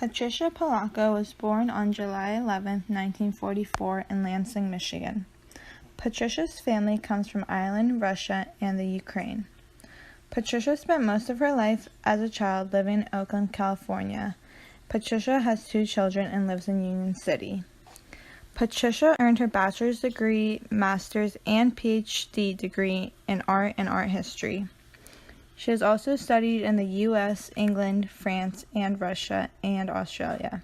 Patricia Polacco was born on July 11, 1944 in Lansing, Michigan. Patricia's family comes from Ireland, Russia, and the Ukraine. Patricia spent most of her life as a child living in Oakland, California. Patricia has 2 children and lives in Union City. Patricia earned her bachelor's degree, master's, and PhD degree in art and art history. She has also studied in the U.S., England, France, and Russia, and Australia.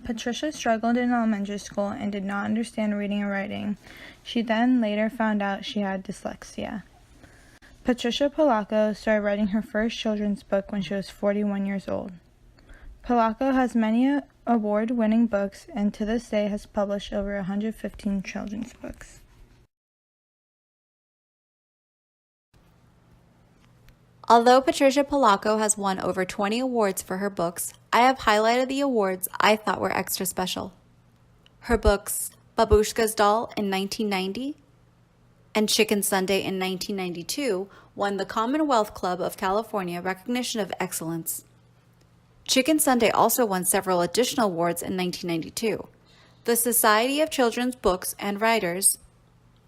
Patricia struggled in elementary school and did not understand reading and writing. She then later found out she had dyslexia. Patricia Polacco started writing her first children's book when she was 41 years old. Polacco has many award-winning books and to this day has published over 115 children's books. Although Patricia Polacco has won over 20 awards for her books, I have highlighted the awards I thought were extra special. Her books, Babushka's Doll in 1990 and Chicken Sunday in 1992, won the Commonwealth Club of California recognition of excellence. Chicken Sunday also won several additional awards in 1992. The Society of Children's Books and Writers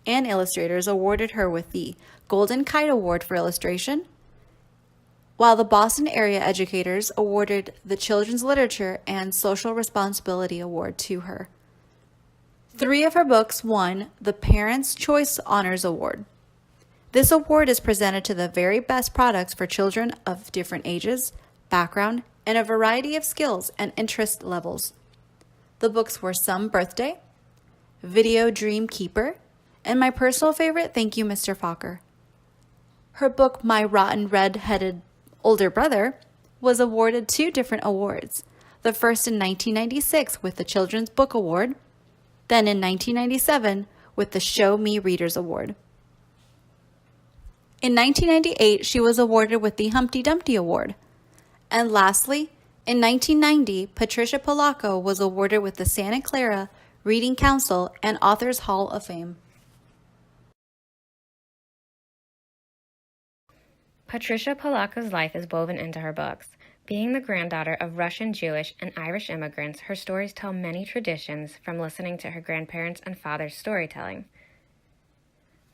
and Illustrators awarded her with the Golden Kite Award for illustration, while the Boston area educators awarded the Children's Literature and Social Responsibility Award to her. 3 of her books won the Parents' Choice Honors Award. This award is presented to the very best products for children of different ages, background, and a variety of skills and interest levels. The books were Some Birthday, Video Dream Keeper, and my personal favorite, Thank You, Mr. Fokker. Her book, My Rotten Red-Headed Older Brother, was awarded 2 different awards, the first in 1996 with the Children's Book Award, then in 1997 with the Show Me Readers Award. In 1998, she was awarded with the Humpty Dumpty Award. And lastly, in 1990, Patricia Polacco was awarded with the Santa Clara Reading Council and Authors Hall of Fame. Patricia Polacco's life is woven into her books. Being the granddaughter of Russian, Jewish, and Irish immigrants, her stories tell many traditions from listening to her grandparents' and father's storytelling.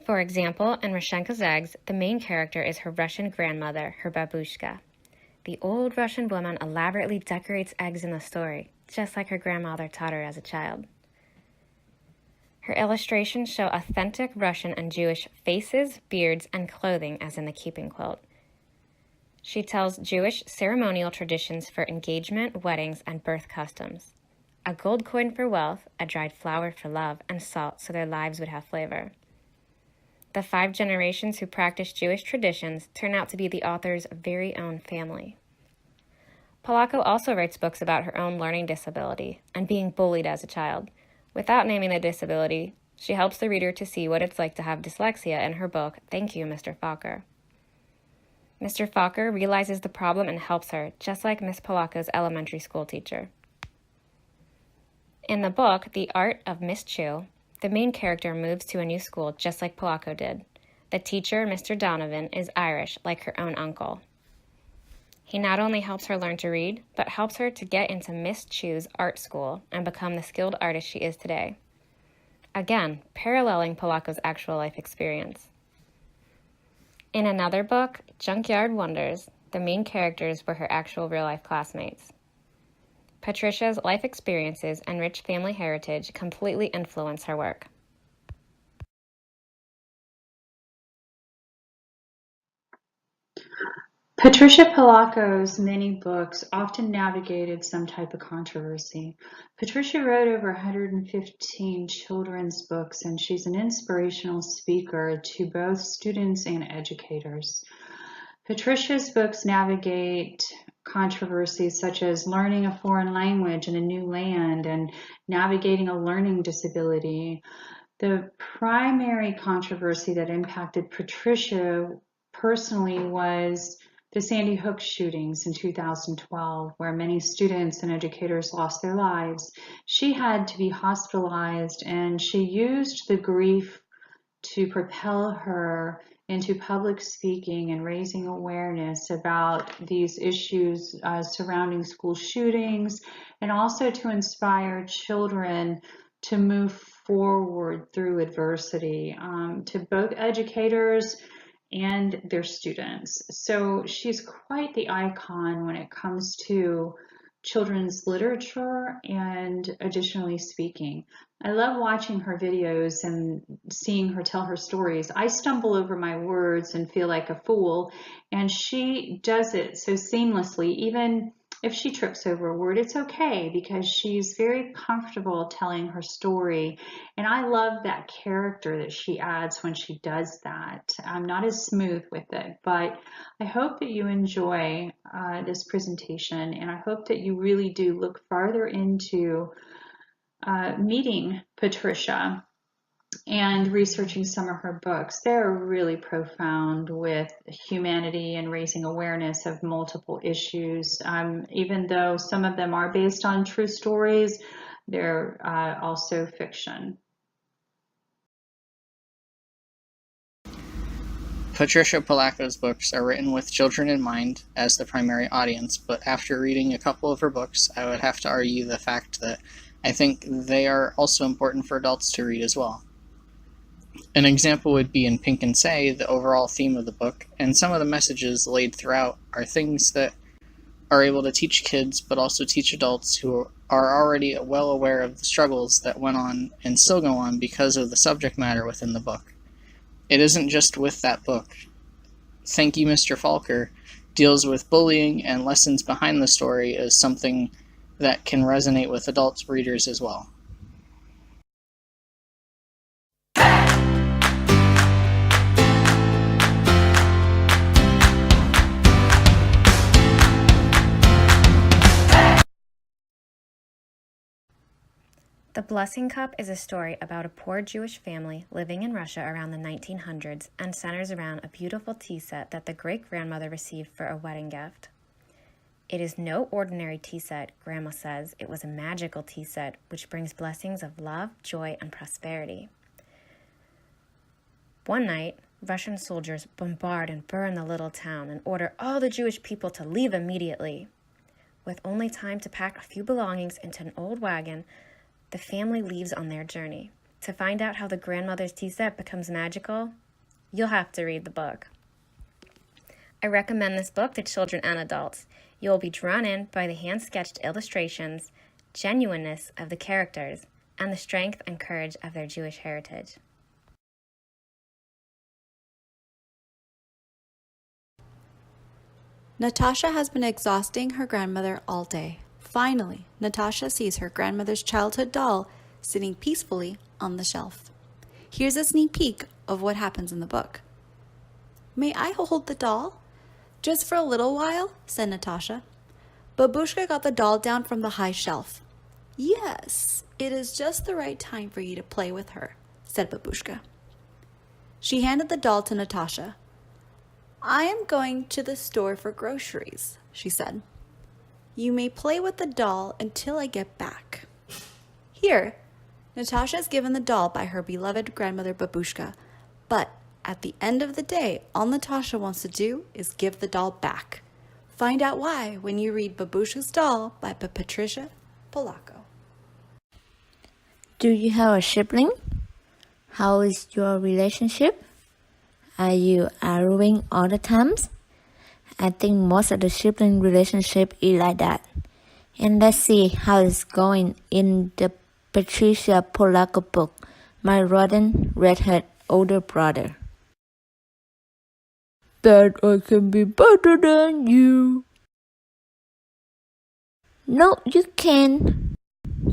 For example, in Rashenka's Eggs, the main character is her Russian grandmother, her babushka. The old Russian woman elaborately decorates eggs in the story, just like her grandmother taught her as a child. Her illustrations show authentic Russian and Jewish faces, beards, and clothing as in the keeping quilt. She tells Jewish ceremonial traditions for engagement, weddings, and birth customs. A gold coin for wealth, a dried flower for love, and salt so their lives would have flavor. The 5 generations who practice Jewish traditions turn out to be the author's very own family. Polacco also writes books about her own learning disability and being bullied as a child. Without naming the disability, she helps the reader to see what it's like to have dyslexia in her book, Thank You, Mr. Fokker. Mr. Fokker realizes the problem and helps her, just like Miss Polacco's elementary school teacher. In the book, The Art of Miss Chu, the main character moves to a new school just like Polacco did. The teacher, Mr. Donovan, is Irish, like her own uncle. He not only helps her learn to read, but helps her to get into Miss Chu's art school and become the skilled artist she is today. Again, paralleling Polacco's actual life experience. In another book, Junkyard Wonders, the main characters were her actual real-life classmates. Patricia's life experiences and rich family heritage completely influence her work. Patricia Polacco's many books often navigated some type of controversy. Patricia wrote over 115 children's books, and she's an inspirational speaker to both students and educators. Patricia's books navigate controversies such as learning a foreign language in a new land and navigating a learning disability. The primary controversy that impacted Patricia personally was the Sandy Hook shootings in 2012, where many students and educators lost their lives. She had to be hospitalized, and she used the grief to propel her into public speaking and raising awareness about these issues surrounding school shootings, and also to inspire children to move forward through adversity, to both educators and their students. So she's quite the icon when it comes to children's literature and additionally speaking. I love watching her videos and seeing her tell her stories. I stumble over my words and feel like a fool, and she does it so seamlessly. Even if she trips over a word, it's okay because she's very comfortable telling her story. And I love that character that she adds when she does that. I'm not as smooth with it, but I hope that you enjoy this presentation, and I hope that you really do look farther into meeting Patricia and researching some of her books. They're really profound with humanity and raising awareness of multiple issues. Even though some of them are based on true stories, they're also fiction. Patricia Polacco's books are written with children in mind as the primary audience, but after reading a couple of her books, I would have to argue the fact that I think they are also important for adults to read as well. An example would be in Pink and Say, the overall theme of the book, and some of the messages laid throughout are things that are able to teach kids, but also teach adults who are already well aware of the struggles that went on and still go on because of the subject matter within the book. It isn't just with that book. Thank You, Mr. Falker deals with bullying, and lessons behind the story is something that can resonate with adult readers as well. The Blessing Cup is a story about a poor Jewish family living in Russia around the 1900s and centers around a beautiful tea set that the great-grandmother received for a wedding gift. It is no ordinary tea set, Grandma says. It was a magical tea set which brings blessings of love, joy, and prosperity. One night, Russian soldiers bombard and burn the little town and order all the Jewish people to leave immediately. With only time to pack a few belongings into an old wagon, the family leaves on their journey. To find out how the grandmother's tea set becomes magical, you'll have to read the book. I recommend this book to children and adults. You will be drawn in by the hand-sketched illustrations, genuineness of the characters, and the strength and courage of their Jewish heritage. Natasha has been exhausting her grandmother all day. Finally, Natasha sees her grandmother's childhood doll sitting peacefully on the shelf. Here's a sneak peek of what happens in the book. "May I hold the doll?" "Just for a little while," said Natasha. Babushka got the doll down from the high shelf. "Yes, it is just the right time for you to play with her," said Babushka. She handed the doll to Natasha. "I am going to the store for groceries," she said. "You may play with the doll until I get back." Here, Natasha is given the doll by her beloved grandmother Babushka, but at the end of the day, all Natasha wants to do is give the doll back. Find out why when you read Babushka's Doll by Patricia Polacco. Do you have a sibling? How is your relationship? Are you arguing all the times? I think most of the sibling relationship is like that. And let's see how it's going in the Patricia Polacco book, My Rotten Redhead Older Brother. That I can be better than you. No, you can.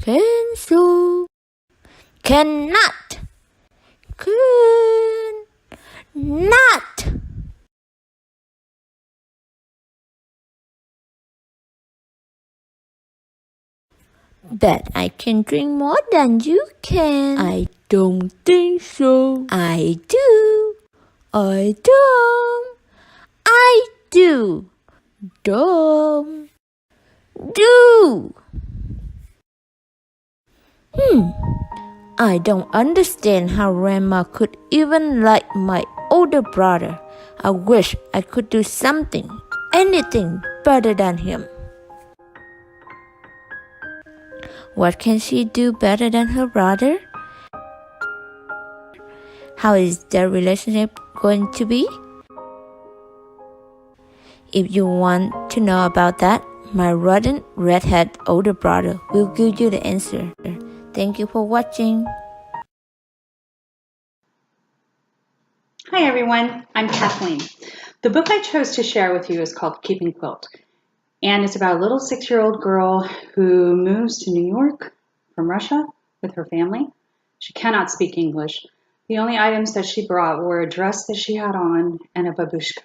Can so. Cannot. Can not. That I can drink more than you can. I don't think so. I do. I don't. I do. Don't. Do. I don't understand how Grandma could even like my older brother. I wish I could do something, anything better than him. What can she do better than her brother? How is their relationship going to be? If you want to know about that, my rodent redhead older brother will give you the answer. Thank you for watching. Hi everyone, I'm Kathleen. The book I chose to share with you is called Keeping Quilt, and it's about a little 6-year-old girl who moves to New York from Russia with her family. She cannot speak English. The only items that she brought were a dress that she had on and a babushka.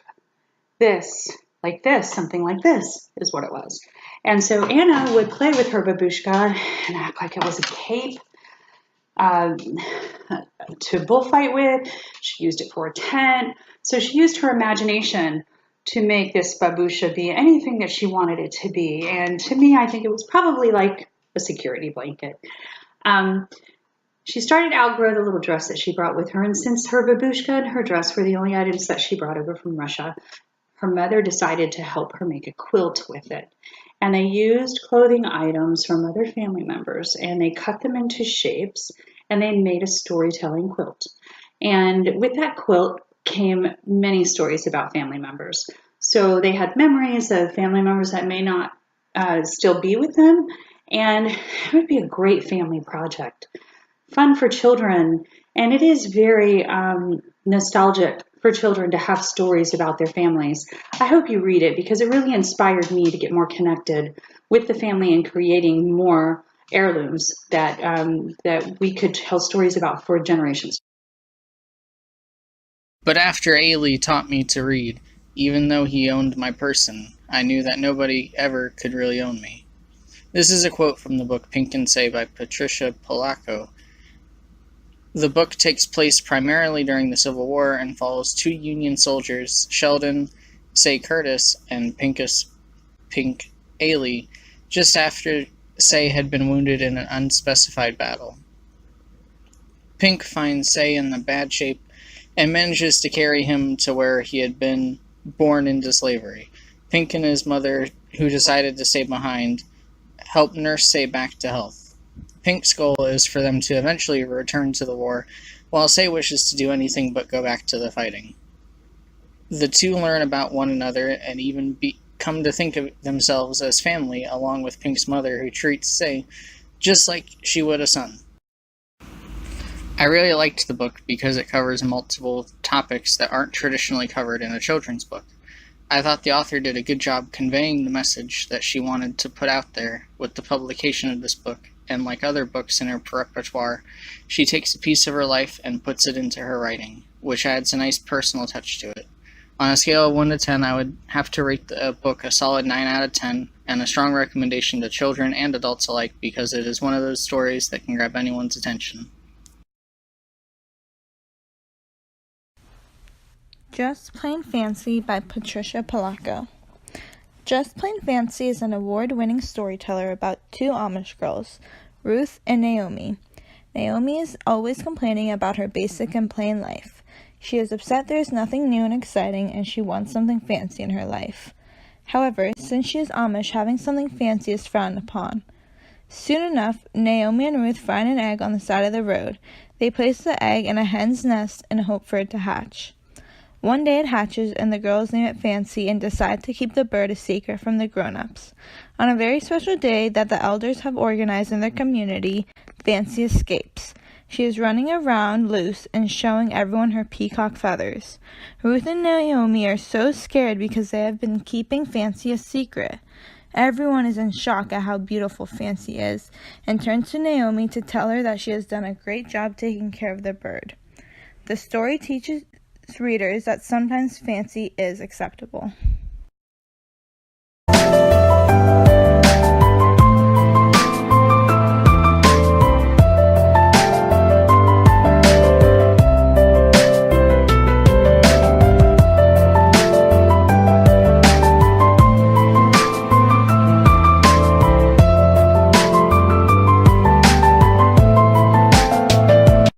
Something like this is what it was. And so Anna would play with her babushka and act like it was a cape to bullfight with. She used it for a tent. So she used her imagination to make this babusha be anything that she wanted it to be. And to me, I think it was probably like a security blanket. She started to outgrow the little dress that she brought with her. And since her babushka and her dress were the only items that she brought over from Russia, her mother decided to help her make a quilt with it. And they used clothing items from other family members and they cut them into shapes and they made a storytelling quilt. And with that quilt came many stories about family members. So they had memories of family members that may not still be with them. And it would be a great family project. Fun for children. And it is very nostalgic for children to have stories about their families. I hope you read it because it really inspired me to get more connected with the family and creating more heirlooms that we could tell stories about for generations. But after Ailey taught me to read, even though he owned my person, I knew that nobody ever could really own me. This is a quote from the book Pink and Say by Patricia Polacco. The book takes place primarily during the Civil War and follows 2 Union soldiers, Sheldon Say Curtis and Pink Ailey, just after Say had been wounded in an unspecified battle. Pink finds Say in a bad shape and manages to carry him to where he had been born into slavery. Pink and his mother, who decided to stay behind, help nurse Say back to health. Pink's goal is for them to eventually return to the war, while Say wishes to do anything but go back to the fighting. The two learn about one another and even come to think of themselves as family, along with Pink's mother, who treats Say just like she would a son. I really liked the book because it covers multiple topics that aren't traditionally covered in a children's book. I thought the author did a good job conveying the message that she wanted to put out there with the publication of this book, and like other books in her repertoire, she takes a piece of her life and puts it into her writing, which adds a nice personal touch to it. On a scale of 1 to 10, I would have to rate the book a solid 9 out of 10, and a strong recommendation to children and adults alike because it is one of those stories that can grab anyone's attention. Just Plain Fancy by Patricia Polacco. Just Plain Fancy is an award-winning storyteller about 2 Amish girls, Ruth and Naomi. Naomi is always complaining about her basic and plain life. She is upset there is nothing new and exciting, and she wants something fancy in her life. However, since she is Amish, having something fancy is frowned upon. Soon enough, Naomi and Ruth find an egg on the side of the road. They place the egg in a hen's nest and hope for it to hatch. One day it hatches, and the girls name it Fancy and decide to keep the bird a secret from the grown-ups. On a very special day that the elders have organized in their community, Fancy escapes. She is running around loose and showing everyone her peacock feathers. Ruth and Naomi are so scared because they have been keeping Fancy a secret. Everyone is in shock at how beautiful Fancy is, and turns to Naomi to tell her that she has done a great job taking care of the bird. The story teaches readers that sometimes fancy is acceptable.